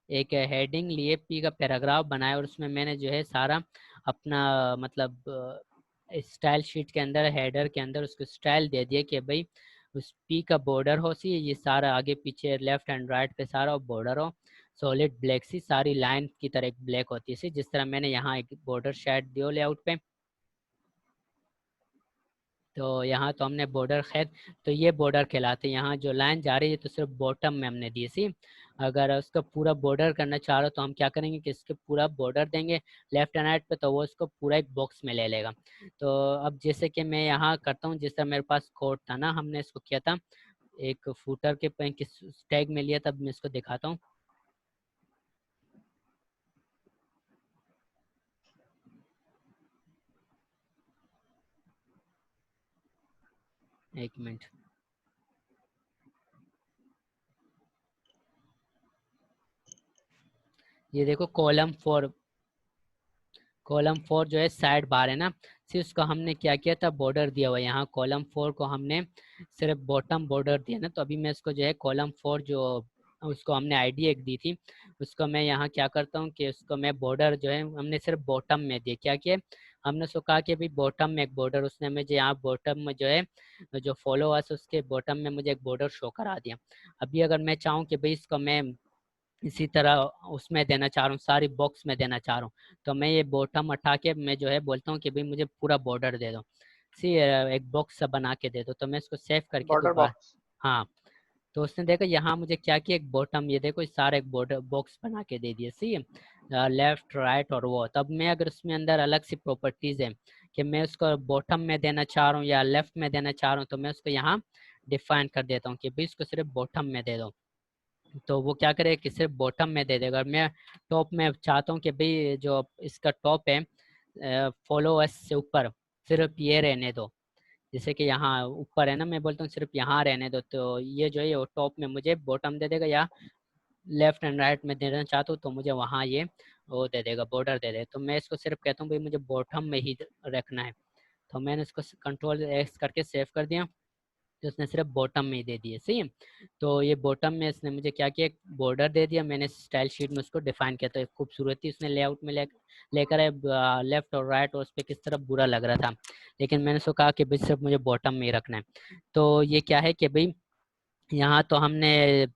एक हेडिंग लिए पी का पैराग्राफ बनाया और उसमें मैंने जो है सारा अपना मतलब स्टाइल शीट के अंदर हेडर के अंदर उसको स्टाइल दे दिया कि भाई उस पी का बॉर्डर हो सी ये सारा आगे पीछे लेफ्ट एंड राइट पे सारा बॉर्डर हो सॉलिड ब्लैक सी सारी लाइन की तरह एक ब्लैक होती है सी, जिस तरह मैंने यहाँ एक बॉर्डर शेड दियो लेआउट पे। तो यहाँ तो हमने बॉर्डर, खैर तो ये बॉर्डर कहलाते हैं। यहाँ जो लाइन जा रही है तो सिर्फ बॉटम में हमने दी सी। अगर उसका पूरा बॉर्डर करना चाह रहे हो तो हम क्या करेंगे कि इसके पूरा बॉर्डर देंगे लेफ्ट एंड राइट पे, तो वो इसको पूरा एक बॉक्स में ले लेगा। तो अब जैसे कि मैं यहाँ करता हूँ, जिस तरह मेरे पास कोड था ना, हमने इसको किया था एक फूटर के किस टैग में लिया, तब मैं इसको दिखाता हूँ। एक मिनट, ये देखो कॉलम 4 जो है साइड बार है ना, सिर्फ उसको हमने क्या किया था, बॉर्डर दिया हुआ है। यहाँ कॉलम 4 को हमने सिर्फ बॉटम बॉर्डर दिया ना, तो अभी मैं इसको जो है कॉलम 4 जो उसको हमने आईडी एक दी थी उसको मैं यहाँ क्या करता हूँ कि उसको मैं बॉर्डर जो है हमने सिर्फ बॉटम में दिया। क्या किया हमने उसको कहा कि भाई बॉटम में एक बॉर्डर, उसने मुझे यहाँ बॉटम में जो है जो फॉलोअर्स उसके बॉटम में मुझे एक बॉर्डर शो करा दिया। अभी अगर मैं चाहूँ कि भाई इसको मैं इसी तरह उसमें देना चाह रहा हूँ, सारी बॉक्स में देना चाह रहा हूँ, तो मैं ये बॉटम हटा के मैं जो है बोलता हूँ कि भाई मुझे पूरा बॉर्डर दे दो, सी एक बॉक्स सा बना के दे दो। तो मैं इसको सेव करके बॉर्डर दोबारा, बॉक्स। हाँ, तो उसने देखा यहाँ मुझे क्या किया, एक बॉटम ये देखो इस सारे एक बॉर्डर बॉक्स बना के दे दिए, सी लेफ्ट राइट और वो। तब मैं अगर उसमें अंदर अलग सी प्रॉपर्टीज है कि मैं उसको बॉटम में देना चाह रहा हूँ या लेफ्ट में देना चाह रहा हूँ, तो मैं उसको यहाँ डिफाइन कर देता हूँ कि भाई इसको सिर्फ बॉटम में दे दो। तो वो क्या करे कि सिर्फ बॉटम में दे देगा। मैं टॉप में चाहता हूँ कि भाई जो इसका टॉप है फॉलो अस से ऊपर सिर्फ ये रहने दो, जैसे कि यहाँ ऊपर है ना, मैं बोलता हूँ सिर्फ यहाँ रहने दो, तो ये जो है वो टॉप में मुझे बॉटम दे देगा, या लेफ्ट एंड राइट में देना चाहता हूँ तो मुझे वहाँ ये वो दे देगा, बॉर्डर दे देगा। तो मैं इसको सिर्फ कहता हूँ भाई मुझे बॉटम में ही रखना है, तो मैंने इसको कंट्रोल एक्स करके सेव कर दिया, तो उसने सिर्फ बॉटम में ही दे दिए, सही है। तो ये बॉटम में इसने मुझे क्या किया, एक बॉर्डर दे दिया, मैंने स्टाइल शीट में उसको डिफाइन किया, तो एक खूबसूरती उसने लेआउट में लेकर आए लेफ्ट और राइट, और उस पर किस तरह बुरा लग रहा था, लेकिन मैंने उसको कहा कि भाई सिर्फ मुझे बॉटम में ही रखना है। तो ये क्या है कि भाई यहाँ तो हमने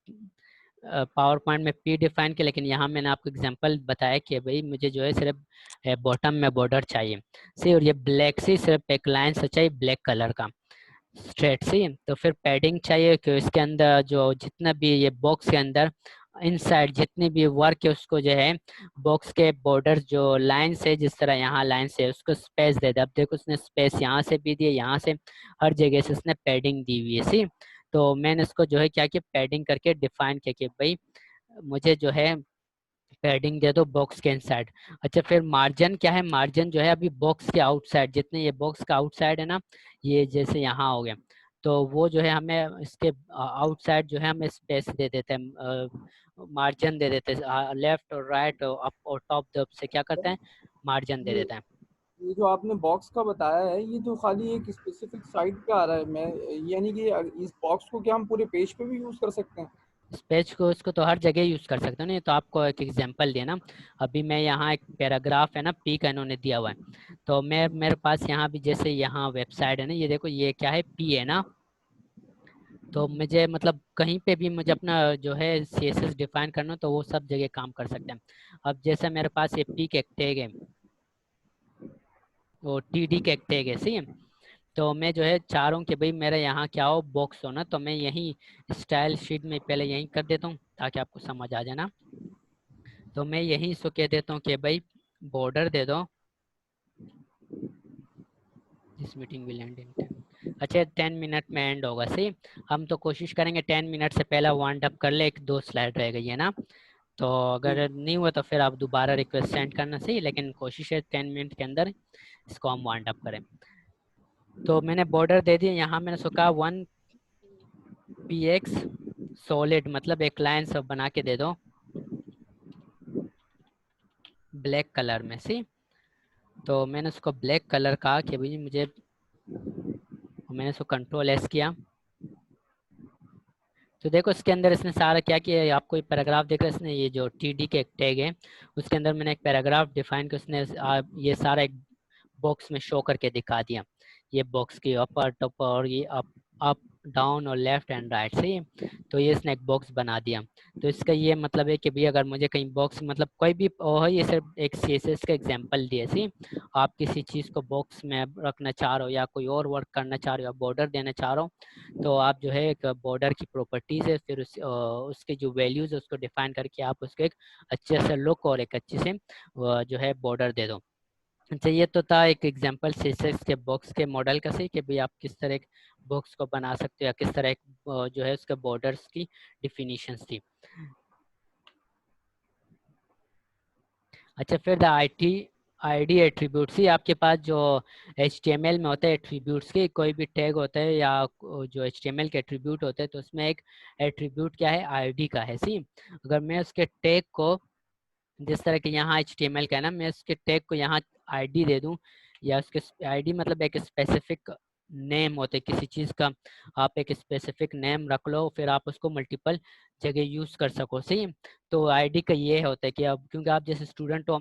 पावर पॉइंट में पी डिफाइन किया, लेकिन यहाँ मैंने आपको एग्जांपल बताया कि भाई मुझे जो है सिर्फ बॉटम में बॉर्डर चाहिए, सही। और ये ब्लैक से सिर्फ एक लाइन से चाहिए ब्लैक कलर का स्ट्रेट सी। तो फिर पैडिंग चाहिए कि इसके अंदर जो जितना भी ये बॉक्स के अंदर इनसाइड जितनी भी वर्क है उसको जो है बॉक्स के बॉर्डर जो लाइन से, जिस तरह यहाँ लाइन से उसको स्पेस दे दे। अब देखो उसने स्पेस यहाँ से भी दिया, यहाँ से हर जगह से उसने पैडिंग दी हुई है, सी। तो मैंने इसको जो है क्या किया, पैडिंग करके डिफाइन किया कि भाई मुझे जो है पैडिंग दे दो बॉक्स के इनसाइड। अच्छा, फिर मार्जिन क्या है, मार्जिन जो है अभी बॉक्स के आउटसाइड, जितने ये बॉक्स का आउटसाइड है ना, ये जैसे यहाँ हो गया, तो वो जो है हमें इसके आउटसाइड जो है हमें स्पेस दे देते हैं, मार्जिन दे देते हैं, लेफ्ट और राइट अप और टॉप दब से क्या करते हैं, मार्जिन दे ये देते हैं। ये जो आपने बॉक्स का बताया है ये तो खाली एक स्पेसिफिक साइट पे आ रहा है। मैं यानी कि इस बॉक्स को क्या हम पूरे पेज पे भी यूज कर सकते हैं? इस पेज को उसको तो हर जगह यूज कर सकते हो ना, तो आपको एक एग्जांपल दिया ना, अभी मैं यहाँ एक पैराग्राफ है ना पी का इन्होंने दिया हुआ है, तो मैं मेरे पास यहाँ भी जैसे यहाँ वेबसाइट है ना, ये देखो ये क्या है, पी है ना, तो मुझे मतलब कहीं पे भी मुझे अपना जो है CSS डिफाइन करना तो वो सब जगह काम कर सकते हैं। अब जैसे मेरे पास ये पी एक टैग है, वो TD का एक टैग है, सही है। तो मैं जो है चाह रहा हूँ कि भाई मेरा यहाँ क्या हो, बॉक्स हो ना, तो मैं यहीं स्टाइल शीट में पहले यहीं कर देता हूँ ताकि आपको समझ आ जाए ना। तो मैं यहीं इसको कह देता हूँ कि भाई बॉर्डर दे दो, this meeting will and in 10। अच्छा 10 मिनट में एंड होगा, सही। हम तो कोशिश करेंगे 10 मिनट से पहले वाइंड अप कर ले, एक दो स्लाइड रह गई है ना, तो अगर नहीं हुआ तो फिर आप दोबारा रिक्वेस्ट सेंड करना, सही, लेकिन कोशिश है 10 मिनट के अंदर इसको हम वाइंड अप करें। तो मैंने बॉर्डर दे दिया, यहाँ मैंने उसको कहा 1px सॉलिड, मतलब एक लाइन सब बना के दे दो ब्लैक कलर में, सी। तो मैंने उसको ब्लैक कलर कहा कि भाई मुझे, मैंने उसको Ctrl+S किया। तो देखो इसके अंदर इसने सारा क्या किया है, आपको एक पैराग्राफ देख रहे हैं, इसने ये जो TD के एक टैग है उसके अंदर मैंने एक पैराग्राफ डिफाइन कर, उसने ये सारा एक बॉक्स में शो करके दिखा दिया। ये बॉक्स की अपर टॉप और ये अप अप डाउन और लेफ्ट एंड राइट, सही है। तो ये इसने एक बॉक्स बना दिया। तो इसका ये मतलब है कि भाई अगर मुझे कहीं बॉक्स, मतलब कोई भी है, ये सिर्फ एक CSS का एग्जांपल दिया, सही। आप किसी चीज़ को बॉक्स में रखना चाह रहे हो या कोई और वर्क करना चाह रहे हो, बॉर्डर देना चाह रहे हो, तो आप जो है एक बॉर्डर की प्रॉपर्टीज है, फिर उसके जो वैल्यूज है उसको डिफाइन करके आप उसको एक अच्छे से लुक और एक अच्छे से जो है बॉर्डर दे दो। अच्छा ये तो था एक एग्जांपल CSS के बॉक्स के मॉडल का, सही, कि भाई आप किस तरह एक बॉक्स को बना सकते हो या किस तरह एक जो है उसके बॉर्डर्स की डिफिनीशंस थी। अच्छा फिर द ID एट्रीब्यूट्स, ही आपके पास जो HTML में होता है एट्रीब्यूट्स के, कोई भी टैग होता है या जो HTML के एट्रीब्यूट होते हैं, तो उसमें एक एट्रीब्यूट क्या है, ID का है, सी। अगर मैं उसके टैग को जिस तरह के यहाँ HTML का है ना, मैं उसके टैग को यहाँ ID दे दूँ, या उसके ID मतलब एक स्पेसिफिक नेम होते किसी चीज़ का, आप एक स्पेसिफिक नेम रख लो, फिर आप उसको मल्टीपल जगह यूज़ कर सको, सही। तो ID का ये होता है कि अब क्योंकि आप जैसे स्टूडेंट हो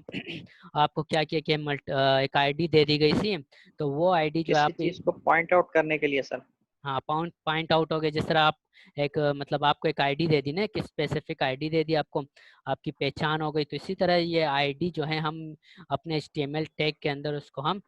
आपको क्या किया कि एक ID दे दी गई, सी। तो वो ID जो किसी आप, चीज को पॉइंट आउट करने के लिए सर। हाँ पॉइंट आउट हो गए, जिस तरह आप एक मतलब आपको एक ID दे दी ना, कि स्पेसिफिक ID दे दी आपको, आपकी पहचान हो गई, तो इसी तरह ये ID जो है हम अपने HTML टैग के अंदर उसको हम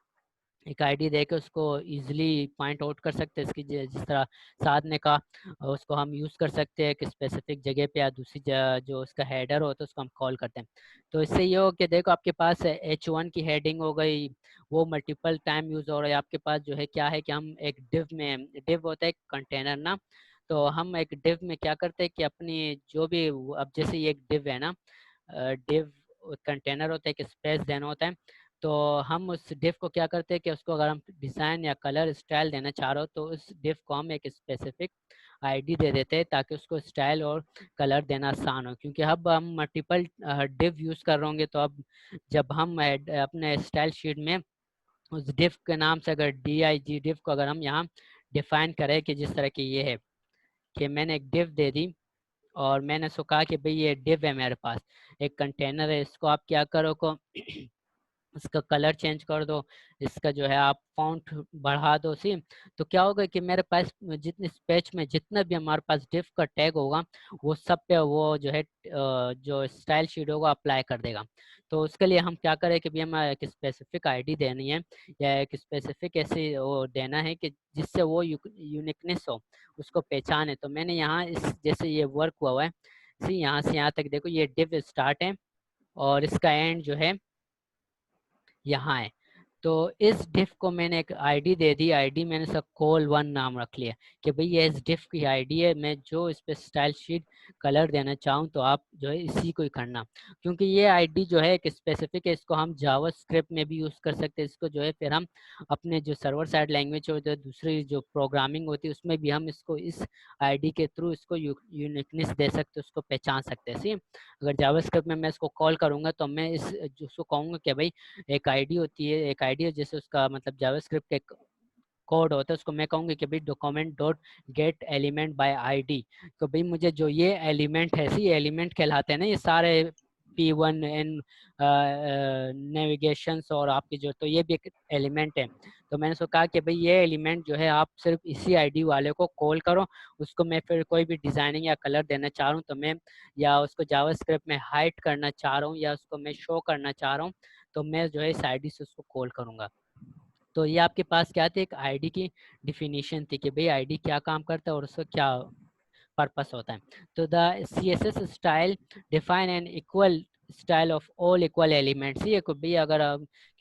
एक ID दे के उसको इजीली पॉइंट आउट कर सकते हैं। इसकी जिस तरह साध ने कहा, उसको हम यूज़ कर सकते हैं कि स्पेसिफिक जगह पे या दूसरी जो उसका हेडर होता है उसको हम कॉल करते हैं। तो इससे ये हो कि देखो आपके पास H1 की हेडिंग हो गई, वो मल्टीपल टाइम यूज़ हो रहा है। आपके पास जो है क्या है कि हम एक डिव में, डिव होता है कंटेनर ना, तो हम एक डिव में क्या करते हैं कि अपनी जो भी, अब जैसे ये एक डिव है ना, डिव कंटेनर होता है, एक स्पेस देना होता है, तो हम उस डिव को क्या करते हैं कि उसको अगर हम डिज़ाइन या कलर स्टाइल देना चाह रहे हो तो उस डिव को हम एक स्पेसिफिक ID दे देते हैं ताकि उसको स्टाइल और कलर देना आसान हो। क्योंकि अब हम मल्टीपल डिव यूज़ कर रहे होंगे, तो अब जब हम अपने स्टाइल शीट में उस डिव के नाम से अगर DIG डिव को अगर हम यहाँ डिफाइन करें कि जिस तरह की ये है कि मैंने एक डिव दे दी और मैंने उसको कहा कि भाई ये डिव है मेरे पास, एक कंटेनर है, इसको आप क्या करो को इसका कलर चेंज कर दो, इसका जो है आप फॉन्ट बढ़ा दो, सी। तो क्या होगा कि मेरे पास जितने पेज में जितना भी हमारे पास डिव का टैग होगा वो सब पे वो जो है जो स्टाइल शीट होगा अप्लाई कर देगा। तो उसके लिए हम क्या करें कि भी हमें एक स्पेसिफिक ID देनी है या एक स्पेसिफिक ऐसे वो देना है कि जिससे वो यूनिकनेस हो, उसको पहचाने। तो मैंने यहाँ इस जैसे ये वर्क हुआ है, सी, यहाँ से यहाँ तक देखो ये डिव स्टार्ट है और इसका एंड जो है यहाँ है। तो इस डिफ को मैंने एक ID दे दी, ID मैंने सब col1 नाम रख लिया कि भाई ये इस डिफ की ID है, मैं जो इस पे स्टाइल शीट कलर देना चाहूँ तो आप जो है इसी को ही करना। क्योंकि ये ID जो है एक स्पेसिफिक है, इसको हम जावास्क्रिप्ट में भी यूज़ कर सकते हैं, इसको जो है फिर हम अपने जो सर्वर साइड लैंग्वेज होती है, दूसरी जो प्रोग्रामिंग होती है उसमें भी हम इसको इस ID के थ्रू इसको यूनिकनेस दे सकते हैं, उसको पहचान सकते हैं, सी। अगर जावास्क्रिप्ट में मैं इसको कॉल करूँगा तो मैं इस उसको कहूँगा कि भाई एक आईडी होती है, एक आईडी है जैसे उसका मतलब जावास्क्रिप्ट के कोड होता है, उसको मैं कहूँगी कि भाई document dot gate element by ID। तो भाई मुझे जो ये एलिमेंट है, सी एलिमेंट कहलाते हैं ना ये सारे P1 एन नेविगेशंस और आपकी जो, तो ये भी एक एलिमेंट है। तो मैंने उसको कहा कि भाई ये एलिमेंट जो है आप सिर्फ इसी ID वाले को कॉल करो, उसको मैं फिर कोई भी डिज़ाइनिंग या कलर देना चाह रहा हूँ तो मैं, या उसको जावास्क्रिप्ट में हाइड करना चाह रहा हूँ या उसको मैं शो करना चाह रहा हूँ, तो मैं जो है इस ID से उसको कॉल करूँगा। तो ये आपके पास क्या थी, एक आईडी की डिफिनीशन थी कि भाई आईडी क्या काम करता है और उसका क्या पर्पस होता है। तो the CSS style define an equal style of all equal elements. ये को भी अगर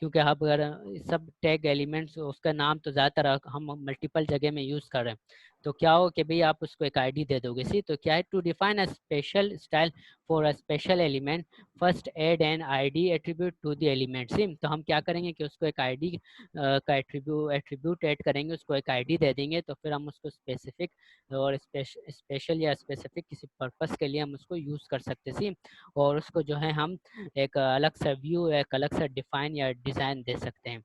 क्योंकि हम अगर सब टैग एलिमेंट्स उसका नाम तो ज़्यादातर हम मल्टीपल जगह में यूज़ कर रहे हैं, तो क्या हो कि भाई आप उसको एक आईडी दे दोगे। सी तो क्या है, to define a special style for a special element first add an ID attribute to the element. See तो हम क्या करेंगे कि उसको एक आईडी का एट्रीब्यूट ऐड करेंगे, उसको एक आईडी दे देंगे, तो फिर हम उसको स्पेसिफिक और स्पेशल या स्पेसिफिक किसी पर्पस के लिए हम उसको यूज़ कर सकते सी। और उसको जो है हम एक अलग सा व्यू, एक अलग सा डिफाइन या डिज़ाइन दे सकते हैं।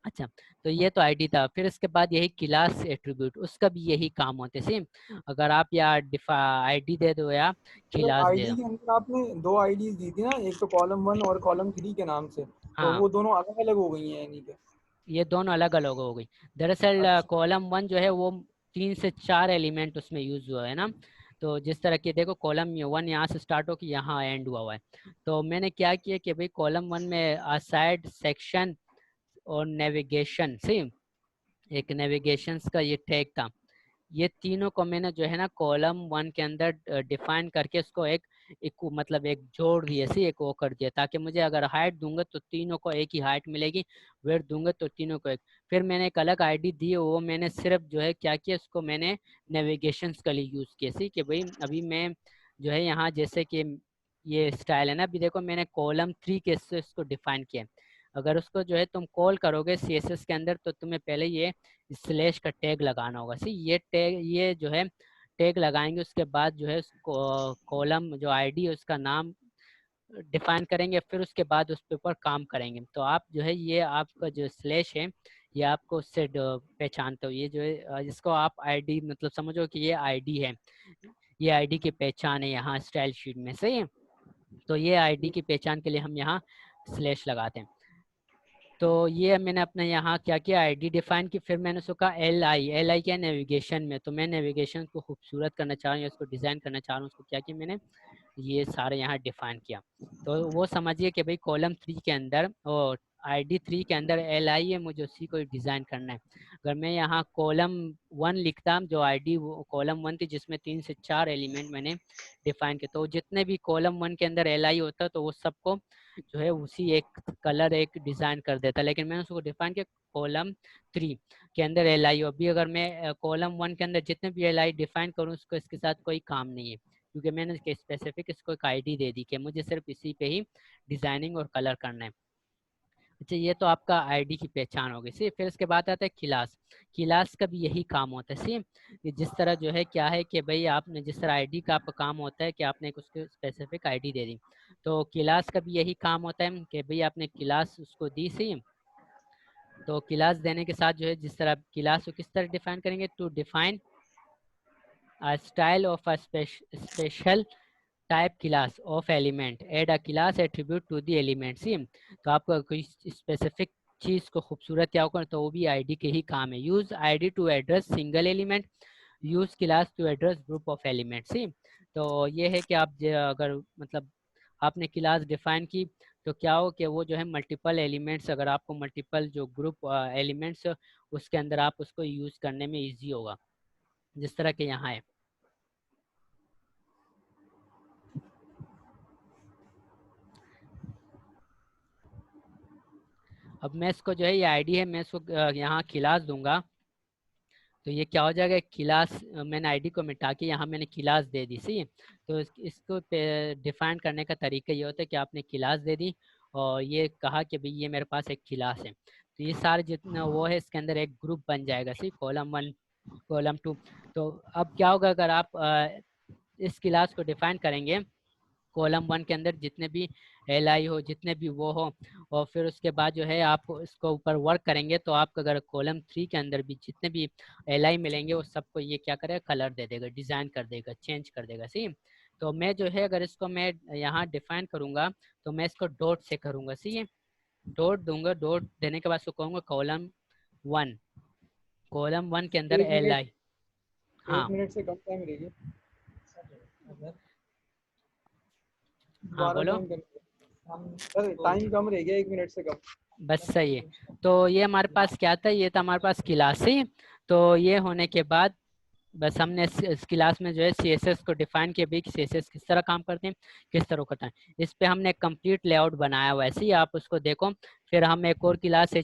अच्छा, तो ये तो आईडी था। फिर इसके बाद यही क्लास एट्रीब्यूट, उसका भी यही काम होते सेम। अगर आप या आईडी दे दो या मतलब क्लास दे आईडी दो। के अंदर आपने दो आईडीज दी थी ना, एक तो कॉलम 1 और कॉलम 3 के नाम से, तो हाँ, वो दोनों अलग अलग हो गई हैं यानी कि। ये दोनों अलग अलग हो गई। दरअसल अच्छा कॉलम 1 जो है वो 3 से 4 एलिमेंट उसमें यूज हुआ है ना। तो जिस तरह की देखो कॉलम 1 यहाँ से स्टार्ट हो कि यहाँ एंड हुआ है। तो मैंने क्या किया कि भाई कॉलम 1 में असाइड, सेक्शन और नेविगेशन, सी एक नेविगेशन का ये टैग था। ये तीनों को मैंने जो है ना कॉलम 1 के अंदर डिफाइन करके इसको एक मतलब एक जोड़ दिया, सी एक वो कर दिया, ताकि मुझे अगर हाइट दूंगा तो तीनों को एक ही हाइट मिलेगी, वेट दूंगा तो तीनों को एक। फिर मैंने एक अलग आईडी दी, वो मैंने सिर्फ जो है क्या किया, इसको मैंने नेविगेशन के लिए यूज़ किया। सी कि भाई अभी मैं जो है यहाँ जैसे कि ये स्टाइल है ना, अभी देखो मैंने कॉलम 3 के से इसको डिफाइन किया। अगर उसको जो है तुम कॉल करोगे CSS के अंदर, तो तुम्हें पहले ये स्लैश का टैग लगाना होगा। सी ये टैग, ये जो है टैग लगाएंगे, उसके बाद जो है कॉलम जो आईडी है उसका नाम डिफाइन करेंगे, फिर उसके बाद उस पे ऊपर काम करेंगे। तो आप जो है ये आपका जो स्लैश है ये आपको उससे पहचानते हो, ये जो है जिसको आप आईडी मतलब समझो कि ये आईडी है, ये आईडी की पहचान है यहाँ स्टाइल शीट में, सही है। तो ये आईडी की पहचान के लिए हम यहाँ स्लैश लगाते हैं। तो ये मैंने अपने यहाँ क्या किया, आईडी डिफाइन की, फिर मैंने उसको कहा एल आई क्या, नेविगेशन में। तो मैं नेविगेशन को खूबसूरत करना चाह रहा हूँ या उसको डिज़ाइन करना चाह रहा हूँ, उसको क्या किया मैंने, ये सारे यहाँ डिफाइन किया। तो वो समझिए कि भाई कॉलम 3 के अंदर और आईडी 3 के अंदर एल आई है, मुझे उसी को डिज़ाइन करना है। अगर मैं यहाँ कॉलम 1 लिखता, जो आईडी कॉलम 1 थी जिसमें 3 से 4 एलिमेंट मैंने डिफाइन किया, तो जितने भी कॉलम 1 के अंदर एल आई होता तो वो सबको जो है उसी एक कलर एक डिज़ाइन कर देता। लेकिन मैंने उसको डिफाइन किया कॉलम 3 के अंदर एल आई। अभी अगर मैं कॉलम 1 के अंदर जितने भी एल आई डिफाइन करूँ, उसको इसके साथ कोई काम नहीं है, क्योंकि मैंने इसके स्पेसिफिक इसको एक आईडी दे दी कि मुझे सिर्फ इसी पे ही डिज़ाइनिंग और कलर करना है। अच्छा, ये तो आपका आईडी की पहचान हो गई। सी फिर इसके बाद आता है क्लास। क्लास का भी यही काम होता है सेम, जिस तरह जो है क्या है कि भाई आपने जिस तरह आईडी का आपका काम होता है कि आपने एक उसको स्पेसिफिक आईडी दे दी, तो क्लास का भी यही काम होता है कि भाई आपने क्लास उसको दी सी। तो क्लास देने के साथ जो है जिस तरह क्लास को किस तरह डिफाइन करेंगे, to define a style of a special type class of element, add a class attribute to the element। सी तो आपका कोई स्पेसिफिक चीज़ को खूबसूरत क्या होगा, तो वो भी आईडी के ही काम है। Use ID to address single element, use class to address group of element. See तो ये है कि आप अगर मतलब आपने क्लास डिफाइन की, तो क्या हो कि वो जो है मल्टीपल एलिमेंट्स, अगर आपको मल्टीपल जो ग्रुप एलिमेंट्स उसके अंदर आप उसको यूज़ करने में ईजी होगा, जिस तरह के यहाँ है। अब मैं इसको जो है ये आईडी है, मैं इसको यहाँ क्लास दूंगा, तो ये क्या हो जाएगा, क्लास मैंने आईडी को मिटा के यहाँ मैंने क्लास दे दी। सही है। तो इसको डिफाइन करने का तरीका ये होता है कि आपने क्लास दे दी और ये कहा कि भाई ये मेरे पास एक क्लास है, तो ये सारे जितना वो है इसके अंदर एक ग्रुप बन जाएगा। सही, कॉलम 1 कॉलम 2। तो अब क्या होगा, अगर आप इस क्लास को डिफाइन करेंगे कॉलम 1 के अंदर जितने भी एल आई हो, जितने भी वो हो, और फिर उसके बाद जो है आप इसको ऊपर वर्क करेंगे, तो आपको अगर कॉलम 3 के अंदर भी जितने भी एल आई मिलेंगे वो सबको ये क्या करेगा, कलर दे देगा, डिज़ाइन कर देगा, चेंज कर देगा। सही। तो मैं जो है अगर इसको मैं यहाँ डिफाइन करूँगा, तो मैं इसको डॉट से करूँगा। सही है, डॉट दूंगा, डॉट देने के बाद उसको कहूँगा कॉलम 1 के अंदर एक एल मिनट आई। हाँ 1 मिनट से कम टाइम रहेगी, हाँ दोबारा बोलो। ज्वाइन करना। सर टाइम कम रह गया, 1 मिनट से कम। बस सही है। तो ये हमारे पास क्या था, ये था हमारे पास क्लास ही। तो ये होने के बाद बस हमने इस क्लास में जो है CSS को डिफाइन किया भी कि CSS किस तरह काम करते हैं, किस तरह करता है। इस पे हमने कंप्लीट लेआउट बनाया, वैसे ही आप उसको देखो। फिर हम एक और क्लास